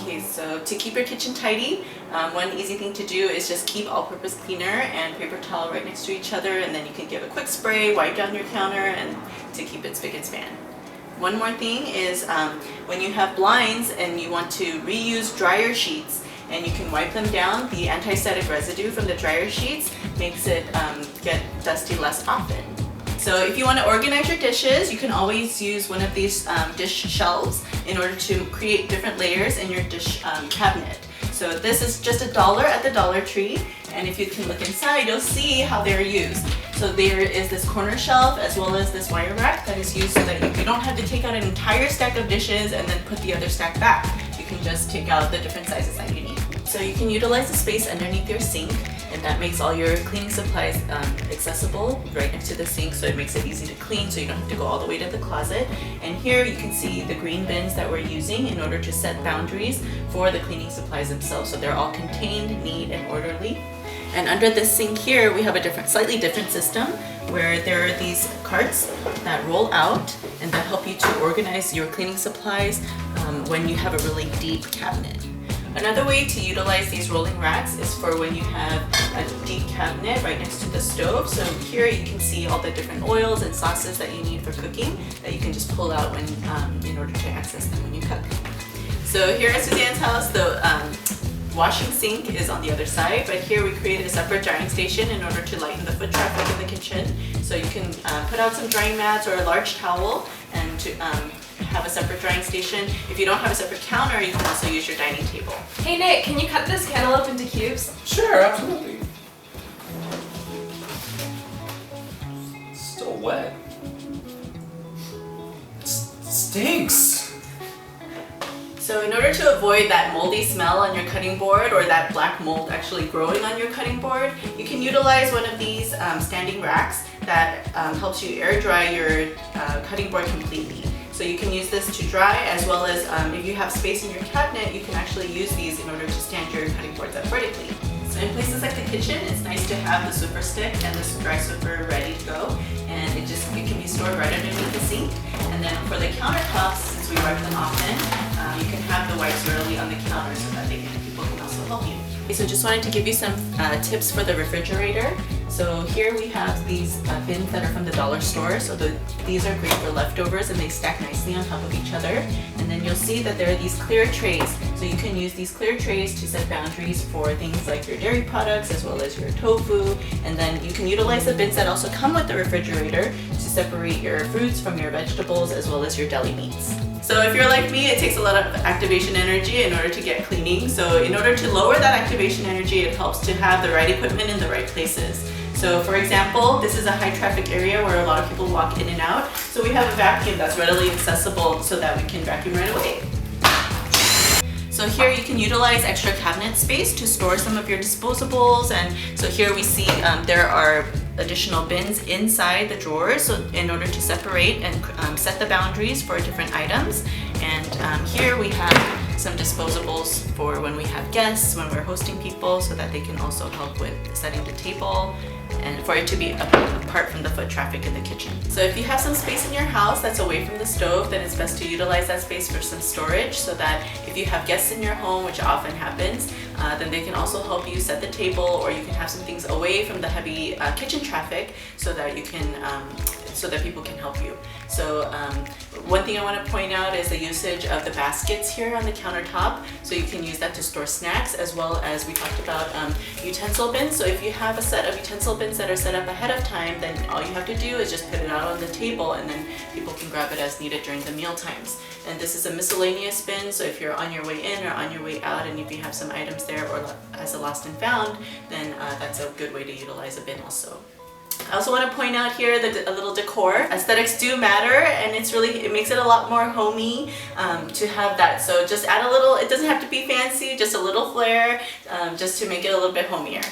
Okay, so to keep your kitchen tidy, one easy thing to do is just keep all-purpose cleaner and paper towel right next to each other, and then you can give a quick spray, wipe down your counter, and to keep it spick and span. One more thing is when you have blinds and you want to reuse dryer sheets and you can wipe them down, the anti-static residue from the dryer sheets makes it get dusty less often. So if you want to organize your dishes, you can always use one of these dish shelves in order to create different layers in your dish cabinet. So this is just $1 at the Dollar Tree, and if you can look inside, you'll see how they're used. So there is this corner shelf as well as this wire rack that is used so that you don't have to take out an entire stack of dishes and then put the other stack back. You can just take out the different sizes that you need. So you can utilize the space underneath your sink, and that makes all your cleaning supplies accessible right next to the sink, so it makes it easy to clean so you don't have to go all the way to the closet. And here you can see the green bins that we're using in order to set boundaries for the cleaning supplies themselves, so they're all contained, neat, and orderly. And under this sink here, we have a slightly different system where there are these carts that roll out and that help you to organize your cleaning supplies when you have a really deep cabinet. Another way to utilize these rolling racks is for when you have a deep cabinet right next to the stove. So here you can see all the different oils and sauces that you need for cooking that you can just pull out when in order to access them when you cook. So here at Suzanne's house, the washing sink is on the other side, but here we created a separate drying station in order to lighten the foot traffic in the kitchen. So you can put out some drying mats or a large towel and to have a separate drying station. If you don't have a separate counter, you can also use your dining table. Hey Nick, can you cut this cantaloupe into cubes? Sure, absolutely. It's still wet. It stinks. So in order to avoid that moldy smell on your cutting board or that black mold actually growing on your cutting board, you can utilize one of these standing racks that helps you air dry your cutting board completely. So you can use this to dry, as well as if you have space in your cabinet, you can actually use these in order to stand your cutting boards up vertically. So in places like the kitchen, it's nice to have the Swiffer stick and this dry Swiffer ready to go, and it can be stored right underneath the sink. And then for the countertops, since we wipe them often, you can have the wipes early on the counter so that people can also help you. Okay, so just wanted to give you some tips for the refrigerator. So here we have these bins that are from the dollar store. So these are great for leftovers and they stack nicely on top of each other. And then you'll see that there are these clear trays. So you can use these clear trays to set boundaries for things like your dairy products as well as your tofu. And then you can utilize the bins that also come with the refrigerator to separate your fruits from your vegetables as well as your deli meats. So if you're like me, it takes a lot of activation energy in order to get cleaning. So in order to lower that activation energy, it helps to have the right equipment in the right places. So for example, this is a high traffic area where a lot of people walk in and out. So we have a vacuum that's readily accessible so that we can vacuum right away. So here you can utilize extra cabinet space to store some of your disposables. And so here we see there are additional bins inside the drawers, so in order to separate and set the boundaries for different items. And here we have some disposables for when we have guests, when we're hosting people, so that they can also help with setting the table and for it to be apart from the foot traffic in the kitchen. So if you have some space in your house that's away from the stove, then it's best to utilize that space for some storage, so that if you have guests in your home, which often happens, then they can also help you set the table, or you can have some things away from the heavy kitchen traffic so that you can so that people can help you. So one thing I want to point out is the usage of the baskets here on the countertop. So you can use that to store snacks, as well as we talked about utensil bins. So if you have a set of utensil bins that are set up ahead of time, then all you have to do is just put it out on the table, and then people can grab it as needed during the meal times. And this is a miscellaneous bin, so if you're on your way in or on your way out, and if you have some items there or as a lost and found, then that's a good way to utilize a bin also. I also want to point out here that a little decor. Aesthetics do matter, and it makes it a lot more homey to have that. So just add a little, it doesn't have to be fancy, just a little flair, just to make it a little bit homier.